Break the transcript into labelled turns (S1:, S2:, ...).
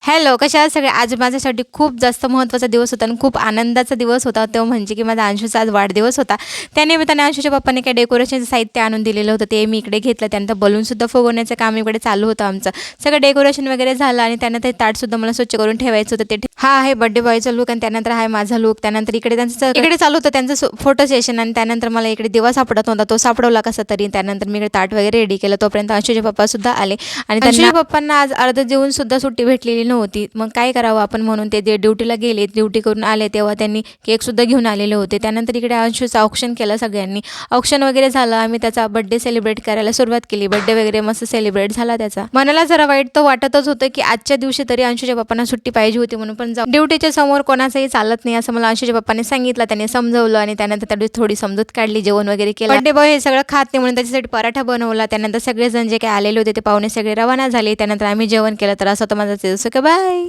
S1: Hello, कशा आहात सगळे? आज माझ्यासाठी खूप जास्त महत्त्वाचा दिवस होता आणि खूप आनंदाचा दिवस होता. तो म्हणजे की माझा अंशूचा आज वाढदिवस होता. त्यानिमित्ताने अंशूच्या पप्पांनी काही डेकोरेशनचं साहित्य आणून दिलेलं होतं. ते मी इकडे घेतलं. त्यानंतर बलूनसुद्धा फुगवण्याचं काम इकडे चालू होतं आमचं. सगळं डेकोरेशन वगैरे झालं आणि त्यानंतर ते ताटसुद्धा मला स्वच्छ करून ठेवायचं होतं. हा आहे बर्थडे बॉयचा लूक आणि त्यानंतर आहे माझा लूक. त्यानंतर इकडे इकडे चालू होतं त्यांचं फोटो सेशन आणि त्यानंतर मला इकडे दिवा सापडत नव्हता. तो सापडवला कसा तरी. त्यानंतर मी इकडे ताट वगैरे रेडी केलं. तोपर्यंत अंशूचे पप्पासुद्धा आले आणि अंशूच्या पप्पांना आज अर्ध जेवून सुद्धा सुट्टी भेटलेली नव्हती. मग काय करावं आपण म्हणून ते ड्युटीला गेले. ड्युटी करून आले तेव्हा त्यांनी केकसुद्धा घेऊन आलेले होते. त्यानंतर इकडे अंशूचं औक्षण केलं सगळ्यांनी. औक्षण वगैरे झालं. आम्ही त्याचा बर्थडे सेलिब्रेट करायला सुरुवात केली. बर्थडे वगैरे मस्त सेलिब्रेट झाला त्याचा. मनाला जरा वाईट तर वाटतच होतं की आजच्या दिवशी तरी अंशूच्या पप्पांना सुट्टी पाहिजे होती म्हणून, पण ड्युटीच्या समोर कोणाचंही चालत नाही असं मला अंशूच्या पप्पाने सांगितलं. त्याने समजवलं आणि त्यानंतर त्याची थोडी समजूत काढली. जेवण वगैरे केलं. बर्थडे बॉय हे सगळं खात नाही म्हणून त्याच्यासाठी पराठा बनवला. त्यानंतर सगळेजण जे काही आलेले होते ते पाहुणे सगळे रवाना झाले. त्यानंतर आम्ही जेवण केलं. तर असं होतं माझा दिवस. बाय.